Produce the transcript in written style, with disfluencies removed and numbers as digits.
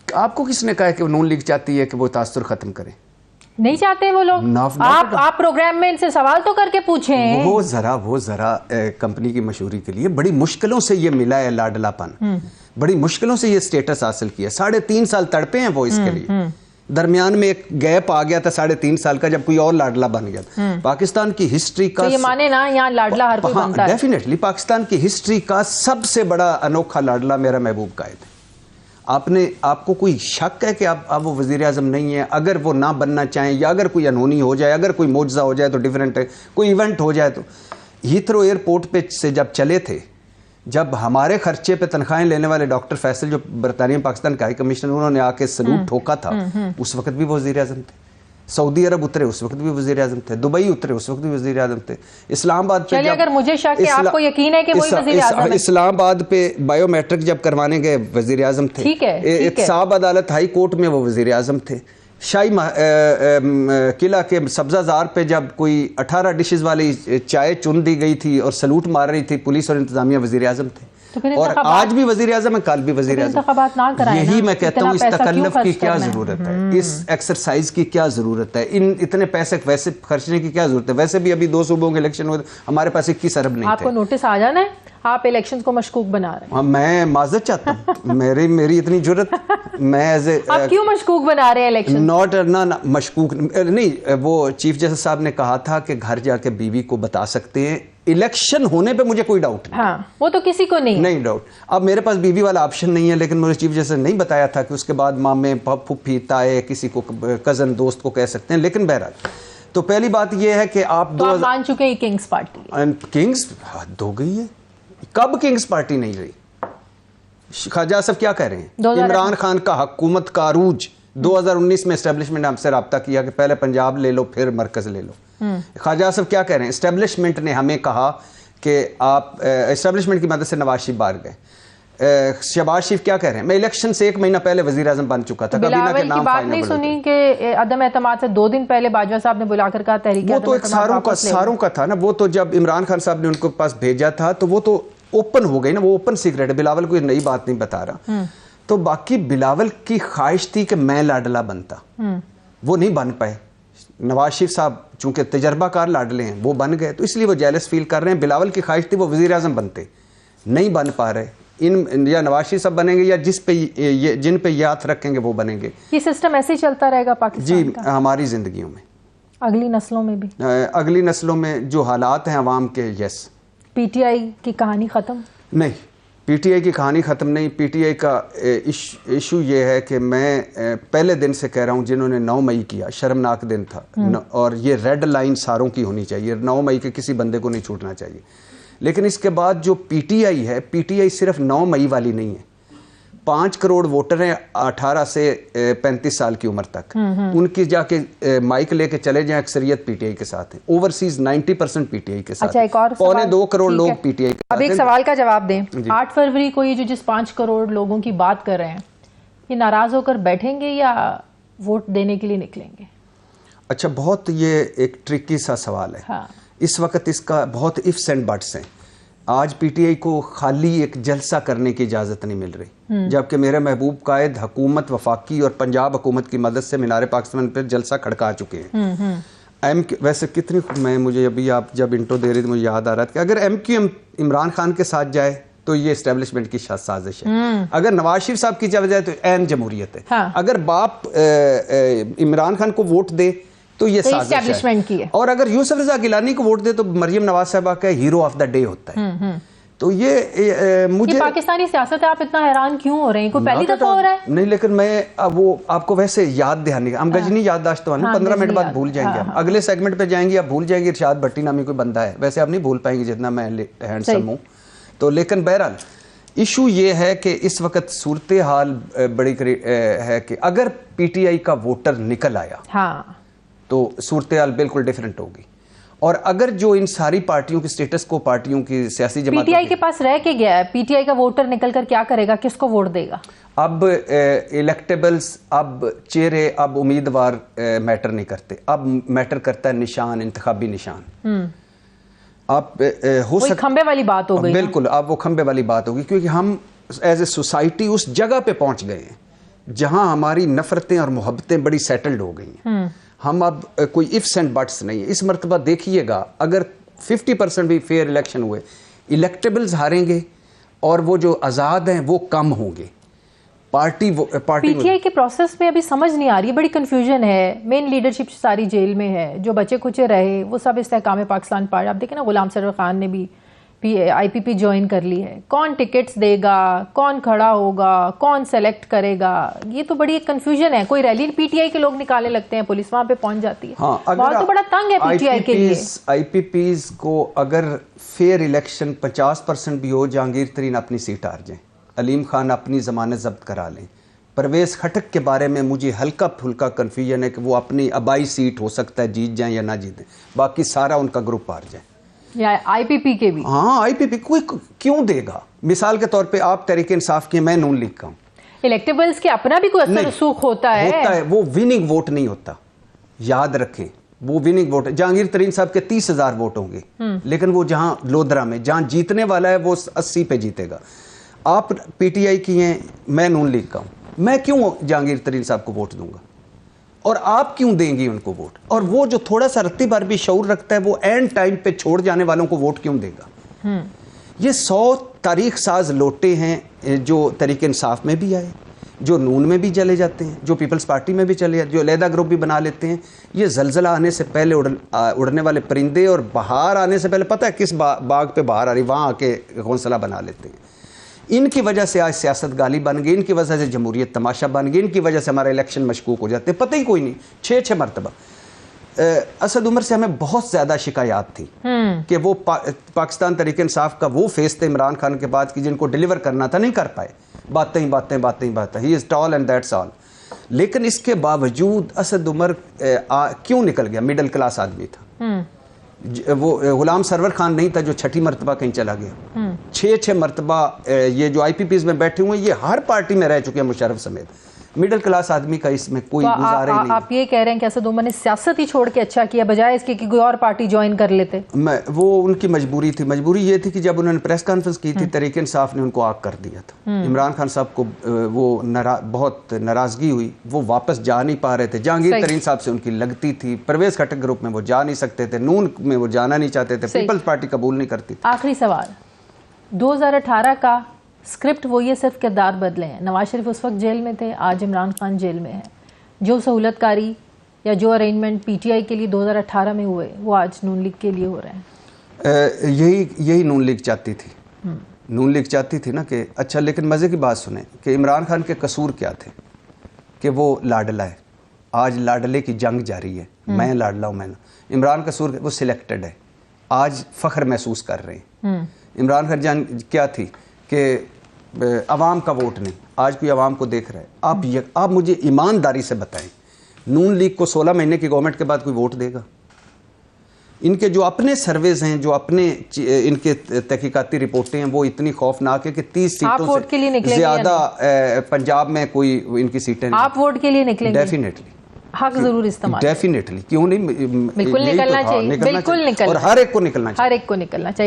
आपको किसने कहा कि नून लीग चाहती है कि वो तासुर खत्म करे? नहीं चाहते वो लोग। आप प्रोग्राम में इनसे सवाल तो करके पूछें। वो जरा कंपनी की मशहूरी के लिए बड़ी मुश्किलों से ये मिला है लाडलापन, बड़ी मुश्किलों से ये स्टेटस हासिल किया। 3.5 साल तड़पे हैं वो इसके लिए। दरमियान में एक गैप आ गया था 3.5 साल का, जब कोई और लाडला बन गया था। पाकिस्तान की हिस्ट्री का, तो ये माने ना यहाँ लाडला हर कोई बनता है। डेफिनेटली पाकिस्तान की हिस्ट्री का सबसे बड़ा अनोखा लाडला मेरा महबूब कायद है। आपको कोई शक है कि आप वो वज़ीर आज़म नहीं है? अगर वो ना बनना चाहें, या अगर कोई अनहोनी हो जाए, अगर कोई मौजज़ा हो जाए तो डिफरेंट है, कोई इवेंट हो जाए तो। हीथ्रो एयरपोर्ट पे से जब चले थे, जब हमारे खर्चे पे तनख्वाहें लेने वाले डॉक्टर फैसल जो बरतानिया पाकिस्तान का हाई कमिश्नर, उन्होंने आके सलूट ठोका था, उस वक्त भी वो वज़ीर आज़म थे। सऊदी अरब उतरे, उस वक्त भी वज़ीर आज़म थे। दुबई उतरे, उस वक्त भी वज़ीर आज़म थे। इस्लामाबाद पे चलिए, अगर मुझे शक है, आपको यकीन है कि वही वज़ीर आज़म है? इस्लामाबाद पे बायोमेट्रिक जब करवाने गए वज़ीर आज़म थे। ठीक है, एहतसाब अदालत हाई कोर्ट में वो वज़ीर आज़म थे। शाही किला के सब्जाजार पे जब कोई 18 डिशेज वाली चाय चुन दी गई थी और सलूट मार रही थी पुलिस और इंतजामिया, वज़ीर आज़म थे। और आज भी वज़ीर आज़म है, कल भी वज़ीर आज़म। यही मैं कहता हूँ, इस तकल्लुफ़ की क्या ज़रूरत है, इस एक्सरसाइज की क्या ज़रूरत है, इतने पैसे वैसे खर्चने की क्या ज़रूरत है? वैसे भी अभी 2 सूबों के इलेक्शन हुए, हमारे पास 21 अरब नहीं थे। आपको नोटिस आ जाना है, आप इलेक्शन को मशकूक बना रहे हैं। हाँ, मैं माज़रत चाहता हूँ, मेरी इतनी जुर्रत, मैं आप क्यों मशकूक बना रहे हैं इलेक्शन? नॉट ना मशकूक नहीं, वो चीफ जस्टिस साहब ने कहा था कि घर जाके बीवी को बता सकते हैं। इलेक्शन होने पे मुझे कोई डाउट नहीं। हाँ, वो तो किसी को नहीं डाउट। अब मेरे पास बीवी वाला ऑप्शन नहीं है, लेकिन मुझे चीफ जस्टिस ने नहीं बताया था कि उसके बाद मामे, फुफ्फी, ताए, किसी को कजन, दोस्त को कह सकते हैं। लेकिन बहरहाल, तो पहली बात यह है कि आप मान चुके हैं किंग्स पार्टी। किंग्स हद हो गई है। कब किंग्स पार्टी नहीं रही? ख्वाजा साहब क्या कह रहे हैं? इमरान खान का हुकूमत का अरूज 2019 में एस्टेब्लिशमेंट ने हमसे रब्ता किया कि पहले पंजाब ले लो फिर मरकज ले लो। ख्वाजा साहब क्या कह रहे हैं? एस्टेब्लिशमेंट ने हमें कहा कि आप एस्टेब्लिशमेंट की मदद से नवाज शरीफ बाहर गए। शहबाज शरीफ क्या कह रहे हैं? मैं इलेक्शन से 1 महीना पहले वजीर आजम बन चुका था। बिलावल की बात नहीं सुनी कि अदम एतमाद से 2 दिन पहले बाजवा साहब ने बुलाकर कहा तहरीक, वो तो एक सारों का था ना। वो तो जब इमरान खान साहब ने उनको पास भेजा था तो वो तो ओपन हो गई ना, वो ओपन सीक्रेट है। बिलावल कोई नई बात नहीं बता रहा। तो बाकी बिलावल की ख्वाहिश थी कि मैं लाडला बनता, वो नहीं बन पाए। नवाज शरीफ साहब चूंकि तजर्बाकार लाडले हैं, वो बन गए, तो इसलिए वो जेलस फील कर रहे हैं। बिलावल की ख्वाहिश थी वो वजीर आजम बनते, नहीं बन पा रहे। या नवाज शरीफ साहब बनेंगे या जिन पे ये हाथ रखेंगे वो बनेंगे। ये सिस्टम ऐसे ही चलता रहेगा पाकिस्तान जी का? हमारी जिंदगियों में, अगली नस्लों में भी, अगली नस्लों में जो हालात हैं अवाम के। यस, पीटीआई की कहानी खत्म नहीं, पीटीआई की कहानी ख़त्म नहीं। पीटीआई का इशू ये है कि मैं पहले दिन से कह रहा हूँ, जिन्होंने 9 मई किया, शर्मनाक दिन था और ये रेड लाइन सारों की होनी चाहिए। 9 मई के किसी बंदे को नहीं छूटना चाहिए। लेकिन इसके बाद जो पीटीआई है, पीटीआई सिर्फ 9 मई वाली नहीं है। 5 करोड़ वोटर हैं 18 से 35 साल की उम्र तक। उनकी जाके माइक लेके चले जाएं, अक्सरियत पीटीआई के साथ है। ओवरसीज 90% पीटीआई के साथ। अच्छा, एक और 2.25 करोड़ लोग पीटीआई के साथ। अब एक सवाल का जवाब दें। 8 फरवरी को ये जो जिस 5 करोड़ लोगों की बात कर रहे हैं, ये नाराज होकर बैठेंगे या वोट देने के लिए निकलेंगे? अच्छा, बहुत ये एक ट्रिकी सा सवाल है। हाँ। इस वक्त इसका बहुत इफ्स एंड बट्स हैं। आज पीटीआई को खाली एक जलसा करने की इजाज़त नहीं मिल रही, जबकि मेरे महबूब कायद हुकूमत वफाकी और पंजाब हुकूमत की मदद से मीनार पाकिस्तान पर जलसा खड़का चुके हैं। वैसे कितनी मुझे अभी आप जब इंट्रो दे रहे थे मुझे याद आ रहा था कि अगर MQM इमरान खान के साथ जाए तो ये एस्टेब्लिशमेंट की साजिश है। अगर नवाज शरीफ साहब की जाए तो ऐन जमहूरियत है। हाँ। अगर बाप इमरान खान को वोट दे तो ये साजिश है। और अगर यूसुफ रजा गिलानी को वोट दे तो मरियम नवाज साहबा का हीरो ऑफ द डे होता है। तो ये मुझे ये पाकिस्तानी सियासत है, आप इतना हैरान क्यों हो रहे हैं? कोई पहली दफा हो रहा है? नहीं, लेकिन मैं वो आपको वैसे याद दहानी हम गजनी याददाश्त वाले 15 मिनट बाद भूल जाएंगे। हम अगले सेगमेंट पे जाएंगे, आप भूल जाएंगे इरशाद भट्टी नामी कोई बंदा है। वैसे आप नहीं भूल पाएंगे जितना मैं हैंडसम हूँ। तो लेकिन बहरहाल इशू ये है कि इस वक्त सूरत हाल बड़ी है कि अगर पीटीआई का वोटर निकल आया, हाँ, तो सूरत हाल बिल्कुल डिफरेंट होगी। और अगर जो इन सारी पार्टियों की स्टेटस को, पार्टियों की सियासी जमातों पीटीआई के पास रह के गया है, पीटीआई का वोटर निकल कर क्या करेगा, किसको वोट देगा? अब इलेक्टेबल्स, अब चेहरे, अब उम्मीदवार मैटर नहीं करते। अब मैटर करता है निशान, इंतखाबी निशान। आप हो सकता खंबे वाली बात हो गई। बिल्कुल, अब वो खंबे वाली बात होगी, क्योंकि हम एज ए सोसाइटी उस जगह पे पहुंच गए हैं जहां हमारी नफरतें और मोहब्बतें बड़ी सेटल्ड हो गई हैं। हम अब कोई इफ्स एंड बट्स नहीं है। इस मरतबा देखिएगा, अगर 50% भी फेयर इलेक्शन हुए, इलेक्टेबल्स हारेंगे और वो जो आज़ाद हैं वो कम होंगे। पार्टी पीटीआई के प्रोसेस में अभी समझ नहीं आ रही है, बड़ी कंफ्यूजन है। मेन लीडरशिप सारी जेल में है, जो बचे कुचे रहे वो सब इस्तेहकाम पाकिस्तान पार्टी। आप देखें ना, गुलाम सरवर खान ने भी आईपीपी ज्वाइन कर ली है। कौन टिकट्स देगा, कौन खड़ा होगा, कौन सेलेक्ट करेगा, ये तो बड़ी कंफ्यूजन है। कोई रैली पीटीआई के लोग निकालने लगते हैं, पुलिस वहां पे पहुंच जाती है। हाँ, बहुत तो बड़ा तंग है पीटीआई के लिए। आईपीपीज को अगर फेयर इलेक्शन 50% भी हो, जहांगीर तरीन अपनी सीट हार जाए, अलीम खान अपनी जमानत जब्त करा लें, परवेज खटक के बारे में मुझे हल्का फुल्का कन्फ्यूजन है कि वो अपनी आबाई सीट हो सकता है जीत जाएं या ना जीतें, बाकी सारा उनका ग्रुप हार जाए। या आईपीपी के भी? हाँ, आईपीपी कोई क्यों देगा? मिसाल के तौर पे आप तहरीक इंसाफ के, मैं नून लीग का हूँ। इलेक्टेबल्स के अपना भी कोई असर रसूख होता है। वो विनिंग वोट नहीं होता, याद रखें। वो विनिंग वोट, जहांगीर तरीन साहब के 30,000 वोट होंगे, लेकिन वो जहां लोधरा में जहां जीतने वाला है वो 80 पे जीतेगा। आप पीटीआई की हैं, मैं नून लीग का हूं, मैं क्यों जहांगीर तरीन साहब को वोट दूंगा और आप क्यों देंगी उनको वोट? और वो जो थोड़ा सा रत्ती बार भी शऊर रखता है, वो एंड टाइम पे छोड़ जाने वालों को वोट क्यों देगा? ये 100 तारीख साज लोटे हैं जो तहरीक इंसाफ में भी आए, जो नून में भी चले जाते हैं, जो पीपल्स पार्टी में भी चले जाते हैं, जो अलहदा ग्रुप भी बना लेते हैं। ये जलजला आने से पहले उड़ने वाले परिंदे और बहार आने से पहले पता है किस बाग पे बहार आ रही, वहाँ आके घोंसला बना लेते हैं। इनकी वजह से आज सियासत गाली बन गई, इनकी वजह से जमहूरियत तमाशा बन गई, इनकी वजह से हमारा इलेक्शन मशकूक हो जाते, पता ही कोई नहीं। 6 मरतबा असद उमर से हमें बहुत ज़्यादा शिकायत थी कि वो पाकिस्तान तहरीक इंसाफ का वो फेस थे इमरान खान के बाद कि जिनको डिलीवर करना था, नहीं कर पाए। बातें ही बातें, बातें ही बातें, he is tall and that's all. लेकिन इसके बावजूद असद उमर क्यों निकल गया? मिडिल क्लास आदमी था। वो गुलाम सरवर खान नहीं था जो 6 मरतबा कहीं चला गया। 6 मरतबा ये जो आईपीपीज में बैठे हुए हैं, ये हर पार्टी में रह चुके हैं, मुशर्रफ समेत। मिडिल क्लास आदमी का इसमें कोई गुजारा ही नहीं। आप ये कह रहे हैं कि असद उमर ने सियासत ही छोड़ के अच्छा किया, बजाय इसके कि कोई और पार्टी ज्वाइन कर लेते? वो उनकी मजबूरी थी। मजबूरी ये थी कि जब उन्होंने प्रेस कॉन्फ्रेंस की थी, तहरीक इंसाफ ने उनको आग कर दिया था। इमरान खान साहब को वो बहुत नाराजगी हुई, वो वापस जा नहीं पा रहे थे। जहांगीर तरीन साहब से उनकी लगती थी, परवेज खटक ग्रुप में वो जा नहीं सकते थे, नून में वो जाना नहीं चाहते थे, पीपल्स पार्टी कबूल नहीं करती। आखिरी सवाल, 2018 का स्क्रिप्ट वही है, सिर्फ किरदार बदले हैं। नवाज शरीफ उस वक्त जेल में थे, आज इमरान खान जेल में है। जो सहूलतकारी या जो अरेंजमेंट पीटीआई के लिए 2018 में हुए, वो आज नून लीग के लिए हो रहे हैं। यही नून लीग चाहती थी। नून लीग चाहती थी ना कि अच्छा, लेकिन मज़े की बात सुने कि इमरान खान के कसूर क्या थे कि वो लाडला है। आज लाडले की जंग जारी है, मैं लाडला हूँ, मैं ना। इमरान कसूर वो सिलेक्टेड है, आज फ़ख्र महसूस कर रहे हैं। इमरान खान जान क्या थी कि अवाम का वोट नहीं, आज कोई अवाम को देख रहा है। आप मुझे ईमानदारी से बताएं, नून लीग को 16 महीने की गवर्नमेंट के बाद कोई वोट देगा? इनके जो अपने सर्वेज हैं, जो अपने इनके तहकीकाती रिपोर्टें हैं, वो इतनी खौफनाक है कि 30 सीटों से ज़्यादा पंजाब में कोई इनकी सीटें नहीं। आप वोट के लिए निकलेंगे? डेफिनेटली, हक जरूर इस्तेमाल, डेफिनेटली, क्यों नहीं? बिल्कुल निकलना चाहिए, बिल्कुल निकलना, और हर एक को निकलना चाहिए, हर एक को निकलना चाहिए।